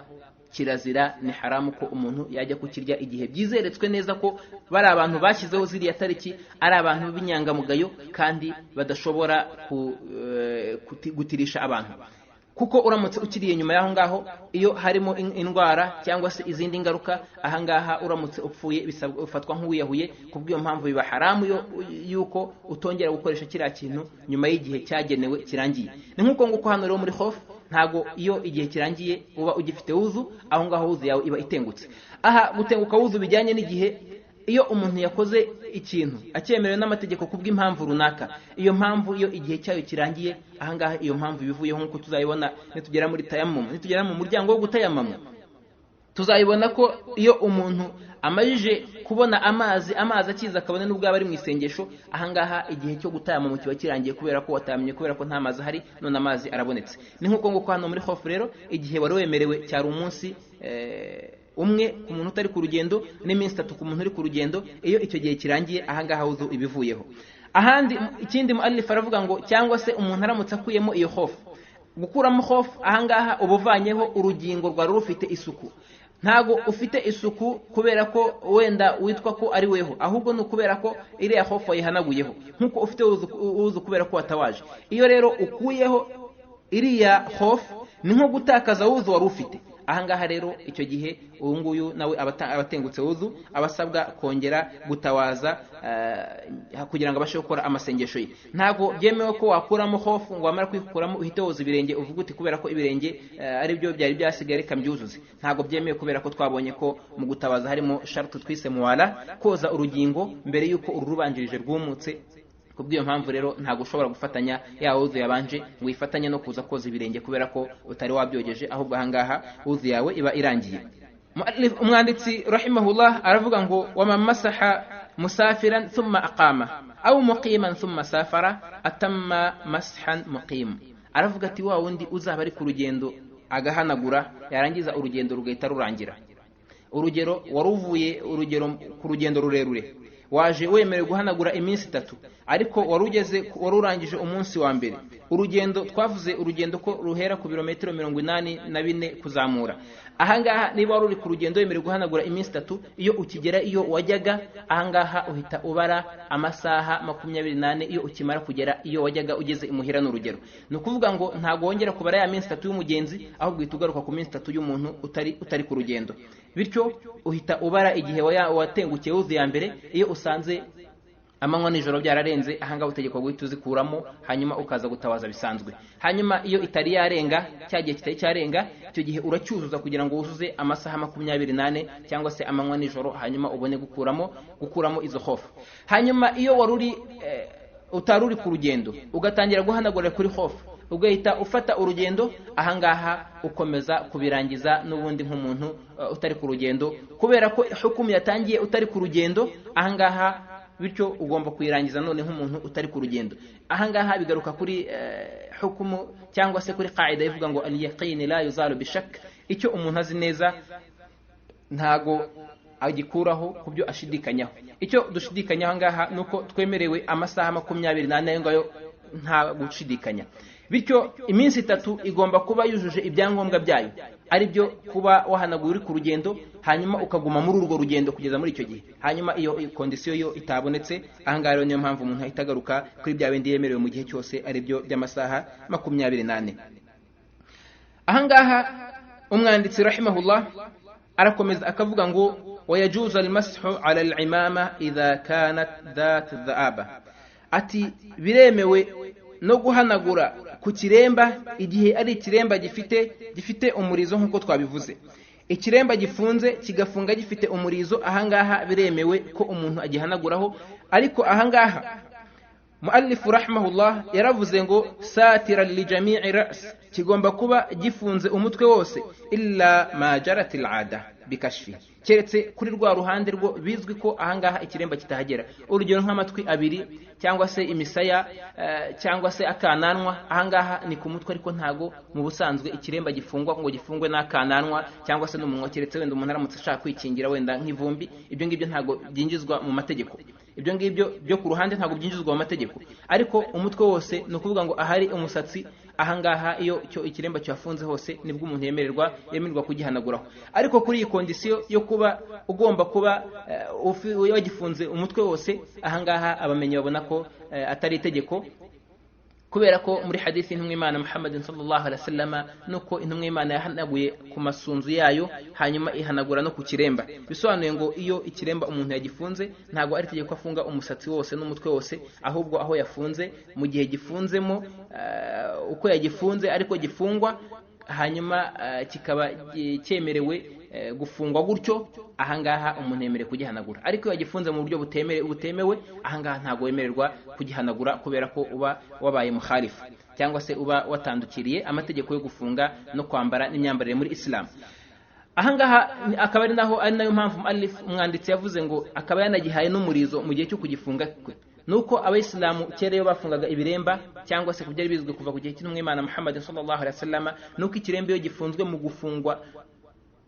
kirazira, ni haramu ko umuntu yajya kukirya igihe byizeretswe neza ko bari abantu bashyizeho ziriya tariki ari abantu b'inyangamugayo kandi badashobora gutirisha abantu. Kuko uramutse ukiriye nyuma y'aho ngaho, iyo harimo indwara cyangwa se izindi ngaruka, ahangaha uramutse upfuye ufatwa nk'uwiyahuye. Kubw'iyo mpamvu biba haramu yuko utongera gukoresha kiriya kintu nyuma y'igihe cyagenewe kirangiye. Ni nk'uko nguko hano rero muri hofu, ntago iyo igihe kirangiye uba ugifite wuzu, aho ngaho wuzu yawe iba itengutse. Aha gutenguka wuzu bijyanye n'igihe iyo umuntu yakoze ikintu acyemerewe n'amategeko kubw'impamvu runaka, iyo mpamvu iyo igihe cyayo kirangiye ahangaha iyo mpamvu bivuyeho, nk'uko tuzayibona nitugera muri tayammum, nitugera mu muryango wo gutayamama tuzayibona ko iyo umuntu amajije kubona amazi akiza akabona n'ubwo aba ari mu isengesho, ahangaha igihe cyo gutayamama kiba kirangiye kubera ko watamenye, kubera ko nta mazi ahari, none amazi arabonetse. Ni nk'uko nguko hano muri khofu rero igihe wari wemerewe cyari umunsi umwe ku muntu utari ku rugendo n'iminsi 3 ku muntu uri ku rugendo, iyo icyo gihe kirangiye ahangaha wuzu ibivuyeho. Ahandi ikindi muallif aravuga ngo cyangwa se umuntu aramutse akuyemo iyo khofu, gukuramo khofu ahangaha ubuvanyeho urugingo rwa rufite isuku. Ntago ufite isuku kubera ko wenda witwa ko ari weho, ahubwo no kubera ko iriya khofu yihanaguyeho, nkuko ufite uzu kubera ko watawaje. Iyo rero ukuyeho iriya khofu ni nko gutakaza wuzu wari ufite. Ahangaha rero icyo gihe uyu nguyu nawe abatengutse wuzu abasabwa kongera gutawaza kugira ngo abashe gukora amasengesho ye. Ntago byemewe ko wakuramo khofu ngo wamara kwikuramo uhite woza ibirenge uvuga uti kubera ko ibirenge ari byo byari byasigaye reka mbyuzuze. Ntago byemewe kubera ko twabonye ko mu gutawaza harimo shartu twise muwala, koza urugingo mbere yuko urubanjirije rwumutse. Kubw'iyo mpamvu rero ntago ushobora gufatanya ya wuzu yabanje ngo ifatanye no kuza koza ibirenge kubera ko utari wabyogeje, ahubwo ahangaha wuzu yawe iba irangiye. Umwanditsi rahimahullah aravuga ngo wamamasaha musafiran thumma aqama aw muqiman thumma safara atamma mashan muqim. Aravuga ati wa wundi uzaba ari ku rugendo agahanagura yarangiza urugendo rugahita rurangira. Urugero waruvuye ku rugendo rurerure, waje wemerewe guhanagura iminsi 3, ariko warurangije umunsi wa mbere. Urugendo twavuze urugendo ko ruhera ku birometero 84 kuzamura. Ahangaha niba wari uri ku rugendo wemerewe guhanagura iminsi 3, iyo ukigera iyo wajyaga ahangaha uhita ubara amasaha 28 iyo ukimara kugera iyo wajyaga ugeze imuhira n'urugero. Ni ukuvuga ngo ntago wongera kubara ya minsi 3 y'umugenzi, ahubwo uhita ugaruka ku minsi 3 y'umuntu utari ku rugendo. Bityo uhita ubara igihe watengukiye wuzu ya mbere, iyo usanze amanywa nijoro byararenze ahangaha utegekwa guhita uzikuramo hanyuma ukaza gutawaza bisanzwe. Hanyuma iyo itari yarenga cyagiye kitari cyarenga, icyo gihe uracyuzuza kugira ngo wuzuze amasaha 28 cyangwa se amanywa nijoro, hanyuma ubone gukuramo izo khofu. Hanyuma iyo waruri utaruri ku rugendo ugatangira guhanagura kuri khofu, ugahita ufata urugendo, ahangaha ukomeza kubirangiza n'ubundi nk'umuntu utari ku rugendo, kubera ko hukumu yatangiye utari ku rugendo. Ahangaha bityo ugomba kuyirangiza none nk'umuntu utari ku rugendo. Ahangaha bigaruka kuri hukumu cyangwa se kuri qaida ivuga ngo al-yaqin la yuzalu bishak. Icyo umuntu azi neza ntago agikuraho kubyo ashidikanyaho. Icyo dushidikanyaho ahangaha nuko twemerewe amasaha 28 ngayo nta gushidikanya. Bityo iminsi 3 igomba kuba yujuje ibyangombwa byayo, ari byo kuba wahanaguye uri ku rugendo, hanyuma ukaguma muri urwo rugendo kugeza muri icyo gihe. Hanyuma iyo kondisiyo yo itabonetse, ahangaha rero niyo mpamvu umuntu ahita agaruka kuri bya bindi yemerewe mu gihe cyose, ari byo by'amasaha 28. Ahangaha umwanditsi rahimahullah arakomeza akavuga ngo wayajuzu almashu ala al-imama idha kanat dhat dha'aba. Ati biremewe no guhanagura ku kiremba igihe ari ikiremba gifite umurizo nk'uko twabivuze. Ikiremba gifunze kigafunga gifite umurizo, ahangaha biremewe ko umuntu agihanaguraho. Ariko ahangaha muallif rahimahullah yaravuze ngo satira li jami'i ra's, kigomba kuba gifunze umutwe wose, illa ma jarat al-'ada bikashfi, keretse kuri rwa ruhande rwo bizwi ko ahangaha ikiremba kitahagera. Urugero nk'amatwi abiri cyangwa se imisaya cyangwa se akananwa, ahangaha ni ku mutwe, ariko ntago mu busanzwe ikiremba gifungwa ngo gifungwe n'akananwa cyangwa se n'umunwa, keretse wenda umuntu aramutse ashaka kwikingira wenda nk'ivumbi. Ibyo ngibyo ntago byinjizwa mu mategeko. Ibyo ngibyo byo ku ruhande ntago byinjizwa mu mategeko, ariko umutwe wose ni ukuvuga ngo ahari umusatsi, ahangaha iyo ikiremba cyafunze hose nibwo umuntu yemererwa kugihanaguraho. Ariko kuri iyi kondisiyo yo kuba ugomba kuba wagifunze umutwe wose, ahangaha abamenyi babona ko atari itegeko, kubera ko muri hadithi intumwa Imana Muhammad sallallahu alaihi wasallam nuko intumwa Imana yahanaguye ku masunzu yayo hanyuma ihanagura no ku kiremba. Bisobanuye ngo iyo ikiremba umuntu yagifunze ntago ari itegeko afunga umusatsi wose n'umutwe wose, ahubwo aho yafunze mu gihe gifunzemo uko yagifunze ariko gifungwa, hanyuma kikaba cyemerewe gufungwa gutyo ahangaha umuntu yemerewe kugihanagura, ariko iyo yagifunze mu buryo butemewe ahangaha ntago wemererwa kugihanagura kubera ko uba wabaye mukhalifu cyangwa se uba watandukiriye amategeko yo gufunga no kwambara n'imyambarire muri Islam. Ahangaha akaba ari nayo mpamvu umwanditsi yavuze ngo akaba yanagihaye n'umurizo mu gihe cyo kugifunga kwe, nuko abayisilamu kera iyo bafungaga ibiremba cyangwa se kubyari bizwi kuva ku gihe cy'intumwa y'Imana Muhammad sallallahu alaihi wasallam, nuko ikirembe iyo gifunzwe mu gufungwa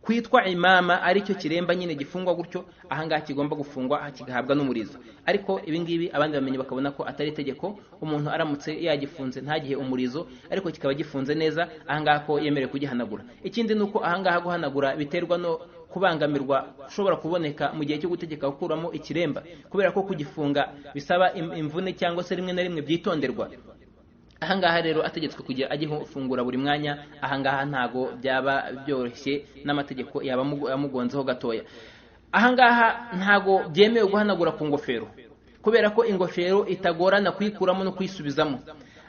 kwitwa imama ari cyo kiremba nyine gifungwa gutyo, ahangaha kigomba gufungwa kigahabwa n'umurizo. Ariko ibingibi abandi bamenye bakabona ko atari itegeko, umuntu aramutse yagifunze ntagihe umurizo ariko kikaba gifunze neza, ahangaha ko yemerewe kugihanagura. Ikindi nuko ahangaha guhanagura biterwa no kubangamirwa ushobora kuboneka mu gihe cyo gutegeka gukuramo ikiremba, kubera ko kugifunga bisaba imvune cyangwa se rimwe na rimwe byitonderwa. Ahangaha rero ategetswe kugira agifungura buri mwanya, ahangaha ntago byaba byoroshye n'amategeko yaba amugonzeho gatoya. Ahangaha ntago byemewe guhanagura ku ngofero, kubera ko ingofero itagorana kuyikuramo no kuyisubizamo.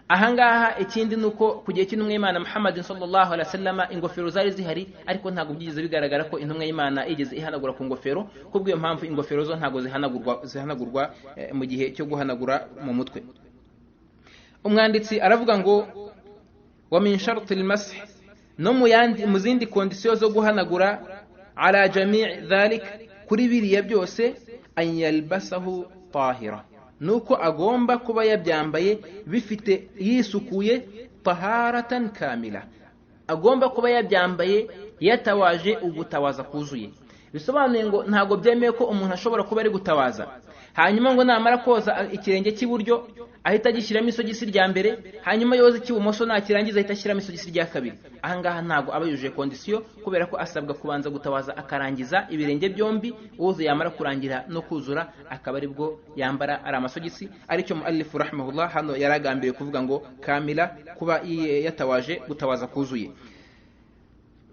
Ahangaha ikindi nuko ku gihe cy'intumwa y'Imana Muhammad sallallahu alaihi wasallam ingofero zari zihari, ariko ntago byigize bigaragara ko intumwa y'Imana igeze ihanagura ku ngofero, kubw'iyo mpamvu ingofero zo ntago zihanagurwa mu gihe cyo guhanagura mu mutwe. Umwanditsi aravuga ngo wa min shart al-masih, no mu zindi kondisiyo zo guhanagura, ala jami' dhalik, kuri biriya byose, an yalbasahu tahira, nuko agomba kuba yabyambaye bifite yisukuye, taharatan kamila, agomba kuba yabyambaye yatawaje ugutawaza kuzuye. Bisobanuye ngo ntago byemewe ko umuntu ashobora kuba ari gutawaza hanyuma ngo namara koza ikirenge cy'iburyo ahita agishyiramo isogisi rya mbere, hanyuma yoza icy'ibumoso nakirangiza ahita ashyiramo isogisi rya kabiri. Ahangaha ntago aba yujuje kondisiyo, kubera ko asabwa kubanza gutawaza akarangiza ibirenge byombi, uwoze yamara kurangira no kuzura akaba ari bwo yambara ari amasogisi. Aricyo muallifu rahimahullah hano yaragambiriye kuvuga ngo kamila, kuba yatawaje gutawaza kuzuye.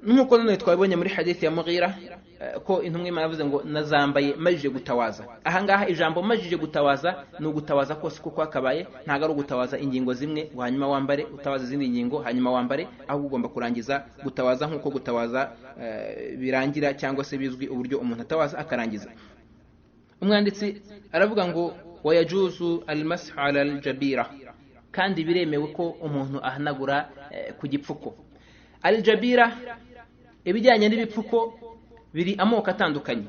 Nkuko none twabonye muri hadithi ya Mughira ko intumwa y'Imana yavuze ngo nazambaye majije gutawaza. Ahangaha ijambo majije gutawaza ni ugutawaza kose kuko akabaye, ntago ari ugutawaza ingingo zimwe hanyuma wambare, utawaza izindi ngingo hanyuma wambare, ahubwo ugomba kurangiza gutawaza nkuko gutawaza birangira cyangwa se bizwi uburyo umuntu atawaza akarangiza. Umwanditsi aravuga ngo wayajuzu almashu ala aljabira, kandi biremewe ko umuntu ahanagura ku gipfuko. Aljabira, ibijyanye n'ibipfuko biri amoko atandukanye.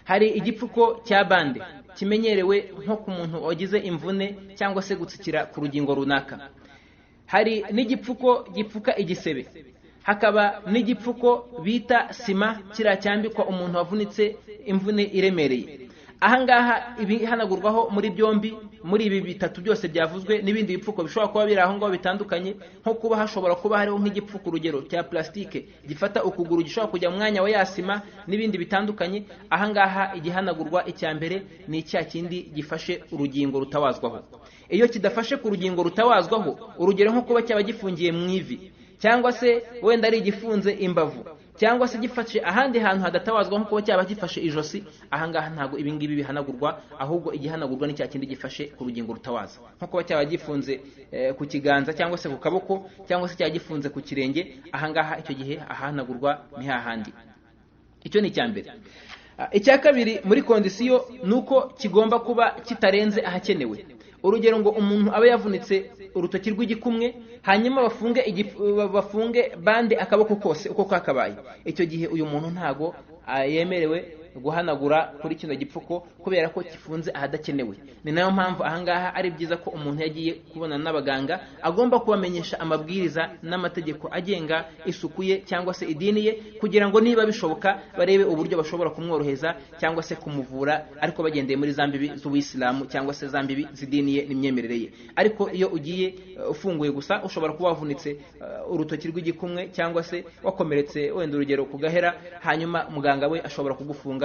Hari igipfuko cya bande kimenyerewe nko ku muntu wagize imvune cyangwa se gutsikira ku rugingo runaka. Hari n'igipfuko gipfuka igisebe, hakaba n'igipfuko bita sima kira cyambikwa umuntu wavunitse imvune iremereye. Ahangaha ibihanagurwaho muri byombi, muri ibi bitatu byose byavuzwe, n'ibindi bipfuko bishobora kuba biri aho ngaho bitandukanye, nko kuba hashobora kuba hariho nk'igipfuko urugero cya plastike gifata ukuguru gishobora kujya mu mwanya wa yasima n'ibindi bitandukanye. Ahangaha igihanagurwa icya mbere ni icya kindi gifashe urugingo rutawazwaho. Iyo kidafashe ku rugingo rutawazwaho, urugero nko kuba cyaba gifungiye mu ivi, cyangwa se wenda ari igifunze imbavu, cyangwa se gifashe ahandi hantu hadatawazwa nko kuba cyaba gifashe ijosi, ahangaha ntago ibingibi bihanagurwa, ahubwo igihanagurwa ni cya kindi gifashe ku rugingo rutawaza, nko kuba cyaba gifunze ku kiganza cyangwa se ku kaboko, cyangwa se cyaba gifunze ku kirenge. Ahangaha icyo gihe ahanagurwa ni hahandi. Icyo ni icya mbere. Icya kabiri muri kondisiyo nuko kigomba kuba kitarenze ahakenewe. Urugero ngo umuntu aba yavunitse urutoki rw'igikumwe, hanyuma bafunge bande akaboko kose uko kakabaye, icyo gihe uyu muntu ntago yemerewe guhanagura kuri kino gipfuko kubera ko kifunze ahadakenewe. Ni nayo mpamvu ahangaha ari byiza ko umuntu yagiye kubonana n'abaganga agomba kubamenyesha amabwiriza n'amategeko agenga isuku ye cyangwa se idini ye, kugira ngo niba bishoboka barebe uburyo bashobora kumworoheza cyangwa se kumuvura, ariko bagendeye muri zambibi z'Ubuislamu cyangwa se zambibi z'idini ye n'imyemerere ye. Ariko iyo ugiye ufunguye gusa, ushobora kuba wavunitse urutoki rw'igikumwe cyangwa se wakomeretse wenda urugero ku gahera, hanyuma muganga we ashobora kugufunga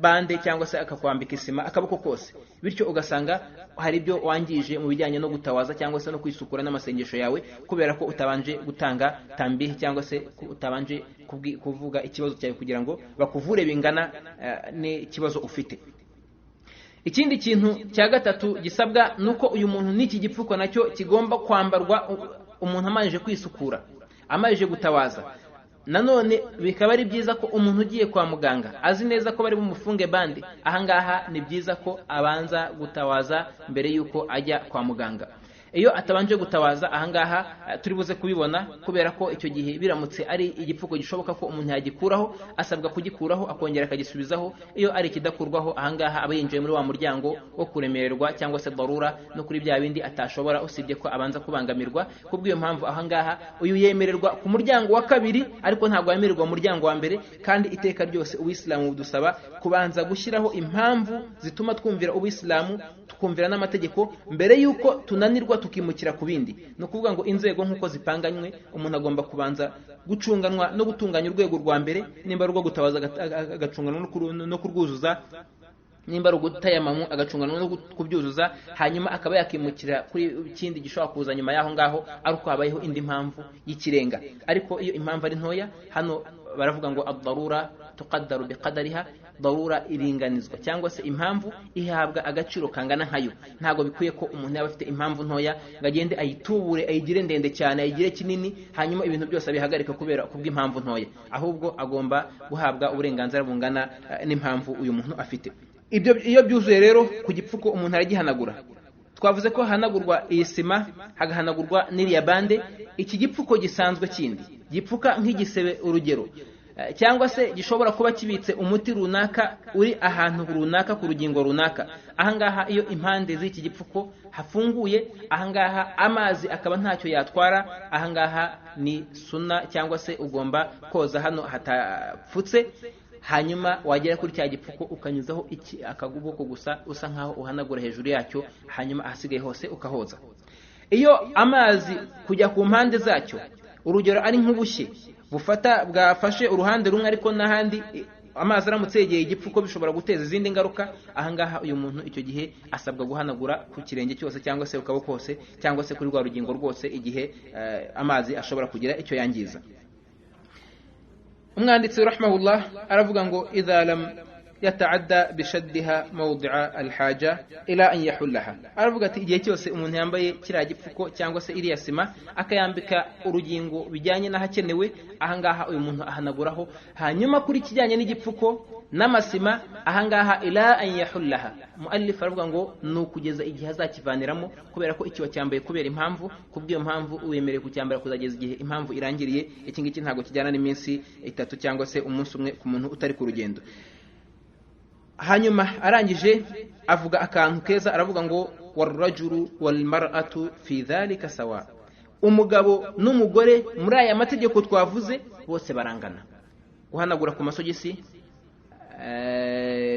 bande cyangwa se akakwambika isima akaboko kose, bityo ugasanga hari ibyo wangije mu bijyanye no gutawaza cyangwa se no kwisukura n'amasengesho yawe, kubera ko utabanje gutanga tambihi cyangwa se utabanje kuvuga ikibazo cyawe kugira ngo bakuvure bingana n'ikibazo ufite. Ikindi kintu cya gatatu gisabwa nuko uyu muntu n'iki gipfuko nacyo kigomba kwambarwa umuntu amajije kwisukura, amajije gutawaza. nanone bikaba ari byiza ko umuntu ugiye kwa muganga azi neza ko bari bumufunge bande, ahangaha ni byiza ko abanza gutawaza mbere yuko ajya kwa muganga. Iyo atabanje gutawaza ahangaha turi buze kubibona, kubera ko icyo gihe biramutse ari igipfuko gishoboka ko umuntu yagikuraho, asabwa kugikuraho akongera akagisubizaho. Iyo ari kidakurwaho ahangaha aba yinjiye muri wa muryango wo kuremererwa cyangwa se darura, no kuri bya bindi atashobora, usibye ko abanza kubangamirwa. Kubw'iyo mpamvu ahangaha uyu yemererwa ku muryango wa kabiri, ariko ntabwo yemererwa mu muryango wa mbere. Kandi iteka ryose Uwisilamu budusaba kubanza gushyiraho impamvu zituma twumvira Uwisilamu, tukumvira n'amategeko mbere yuko tunanirwa tukimukira ku bindi. Ni ukuvuga ngo inzego nk'uko zipanganywe, umuntu agomba kubanza gucunganwa no gutunganya urwego rwa mbere, nimba ari urwo gutabaza agacunganwa no kurwuzuza, nimba ari ugutayamamu agacunganwa no kubyuzuza, hanyuma akaba yakimukira kuri ikindi gishobora kuza nyuma y'aho ngaho, ari uko habayeho indi mpamvu y'ikirenga. Ariko iyo impamvu ari ntoya, hano baravuga ngo ad-darura tuqaddaru biqadariha, darura iringanizwa cyangwa se impamvu ihabwa agaciro kangana nkayo. Ntago bikwiye ko umuntu yaba afite impamvu ntoya ngo agende ayitubure, ayigire ndende cyane, ayigire kinini, hanyuma ibintu byose abihagarika kubw'impamvu ntoya. Ahubwo agomba guhabwa uburenganzira bungana n'impamvu uyu muntu afite. Iyo byuzuye rero ku gipfuko umuntu aragihanagura. Twavuze ko hanagurwa iyi sima, hagahanagurwa n'iriya bande. Iki gipfuko gisanzwe kindi gipfuka nk'igisebe urugero, cyangwa se gishobora kuba kibitse umuti runaka uri ahantu runaka ku rugingo runaka. Ahangaha iyo impande z'iki gipfuko hafunguye, ahangaha amazi akaba ntacyo yatwara, ahangaha ni sunna cyangwa se ugomba koza hano hatapfutse, hanyuma wagera kuri cya gipfuko ukanyuzaho akaguboko gusa, usa nkaho uhanagura hejuru yacyo, hanyuma ahasigaye hose ukahoza. Iyo amazi kujya ku mpande zacyo, urugero ari nk'ubushye bwafashe uruhande rumwe, ariko n'ahandi amazi aramutse yegeye igipfuko bishobora guteza izindi ngaruka, ahangaha uyu muntu icyo gihe asabwa guhanagura ku kirenge cyose cyangwa se ukaboko hose cyangwa se kuri rwa rugingo rwose, igihe amazi ashobora kugira icyo yangiza. Umwanditsi rahimahullah aravuga ngo idha lam yata'adda bishaddiha mawdi'a alhaja ila an yahullaha. Aravuga ati igihe cyose umuntu yambaye kiriya gipfuko cyangwa se iriya sima akayambika urugingo bijyanye n'ahakenewe, ahangaha uyu muntu ahanaguraho, hanyuma kuri kijyanye n'igipfuko n'amasima ahangaha ila an yahullaha. Muallif aravuga ngo ni ukugeza igihe azakivaniramo, kubera ko icyo cyambaye kubera impamvu. Kubw'iyo mpamvu uwemereye kucyambara kuzageza igihe impamvu irangiriye. Iki ngiki ntabwo kijyana n'iminsi 3 cyangwa se umunsi umwe ku muntu utari ku rugendo. Hanyuma arangije avuga akantu keza, aravuga ngo warrajulu walmar'atu fi dhalika sawa. Umugabo n'umugore muri aya mategeko twavuze bose barangana. Guhanagura ku masogisi,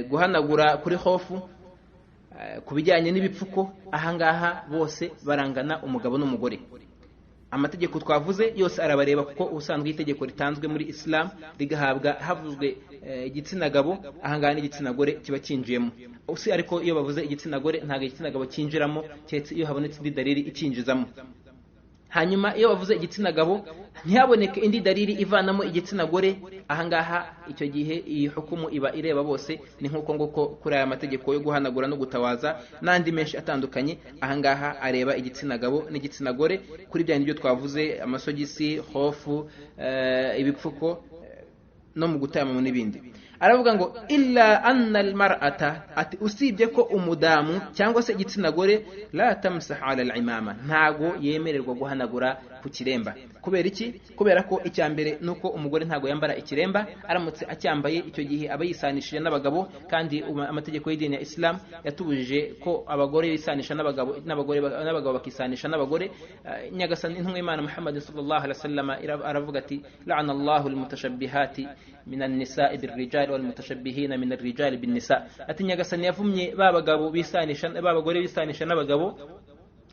guhanagura kuri hofu, ku bijyanye n'ibipfuko, ahangaha bose barangana umugabo n'umugore. Amategeko twavuze yose arabareba, kuko ubusanzwe itegeko ritanzwe muri Islam rigahabwa havuzwe igitsina gabo, ahangaha n'igitsina gore kiba kinjiyemo. Ariko iyo bavuze igitsina gore ntabwo igitsina gabo kinjiramo, keretse iyo habonetse indi dalili ikinjizamo. Hanyuma iyo bavuze igitsina gabo ntihaboneke indi dalili ivanamo igitsina gore, ahangaha icyo gihe iyi hukumu iba ireba bose. Ni nk'uko nguko kuri aya mategeko yo guhanagura no gutawaza n'andi menshi atandukanye, ahangaha areba igitsina gabo n'igitsina gore kuri bya nibyo twavuze, amasogisi, hofu, ibipfuko no mu gutayamamu n'ibindi. Aravuga ngo illa anna almar'ata, ati usibye ko umudamu cyangwa se igitsina gore la tamsah ala al-imama, ntago yemererwa guhanagura ku kiremba. Kubera iki? Kubera ko icyambere nuko umugore ntago yambara ikiremba. Aramutse acyambaye icyo gihe aba yisanishije n'abagabo, kandi amategeko y'idini ya Islam yatubujije ko abagore bisanisha n'abagabo bakisanisha n'abagore. Nyagasani intumwa y'Imana Muhammad sallallahu alaihi wasallam aravuga ati la'ana Allahu al-mutashabbihati min an-nisa'i bir-rijali wal-mutashabbihina min ar-rijali bin-nisa. Ati Nyagasani yavumye babagabo bisanisha babagore bisanisha n'abagabo,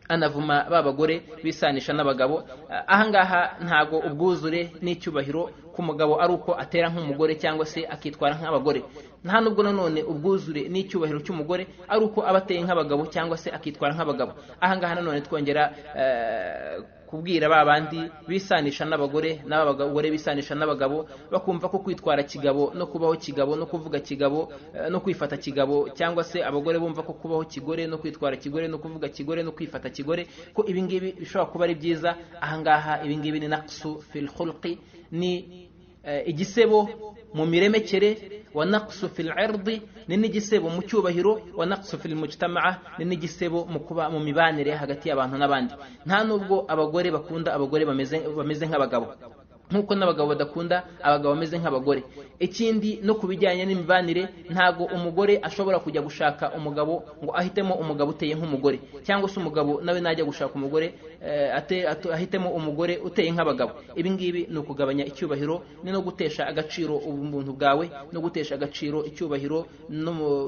anavuma babagore bisanisha n'abagabo. Ahangaha ntago ubwuzure n'icyubahiro k'umugabo ari uko atera nk'umugore cyangwa se akitwara nk'abagore. Nta nubwo nanone ubwuzure n'icyubahiro cy'umugore ari uko abateye nk'abagabo cyangwa se akitwara nk'abagabo. Ahangaha nanone twongera kubwira babandi bisanisha n'abagore n'abagore bisanisha n'abagabo, bakumva ko kwitwara kigabo no kubaho kigabo no kuvuga kigabo no kwifata kigabo, cyangwa se abagore bumva ko kubaho kigore no kwitwara kigore no kuvuga kigore no kwifata kigore, ko ibingibi bishobora kuba ari byiza. Ahangaha ibingibi ni naqsu fil khulqi, ni igisebo mu miremekere wa naqsu fil irdi n'igisebo mu cyubahiro wa naqsu fil mujtama'a n'igisebo mu kuba mu mibanire hagati y'abantu n'abandi nta nubwo abagore bakunda abagore bameze nk'abagabo nkuko n'abagabo badakunda abagabo bameze nk'abagore ikindi no kubijyanye n'imibanire ntago umugore ashobora kujya gushaka umugabo ngo ahitemo umugabo uteye nk'umugore cyangwa se umugabo nawe najya gushaka umugore ahitemo umugore uteye nk'abagabo ibi ngibi ni ukugabanya icyubahiro ni no gutesha agaciro ubumuntu bwawe no gutesha agaciro icyubahiro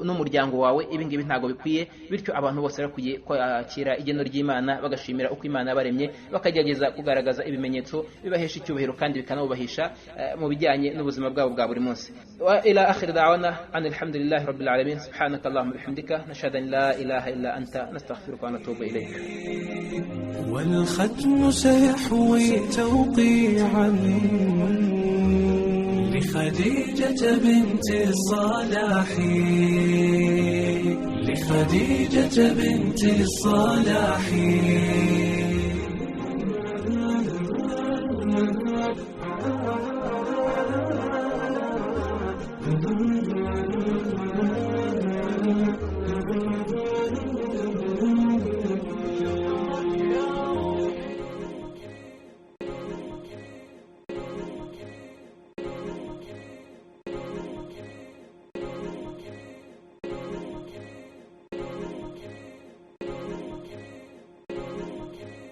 n'umuryango wawe ibi ngibi ntago bikwiye bityo abantu bose bakwiye kwakira igeno ry'Imana bagashimira uko Imana yabaremye bakagerageza kugaragaza ibimenyetso bibahesha icyubahiro kandi bikanabubahisha mu bijyanye n'ubuzima bwabo bwa buri munsi wa ila akhir da'wana alhamdulillahi rabbil alamin subhanakallahumma bihamdika nashhadu an la ilaha illa anta nastaghfiruka wa natubu ilayk wal khatmu sayahwi tawqi'an li khadijah binti salahi li khadijah binti salahi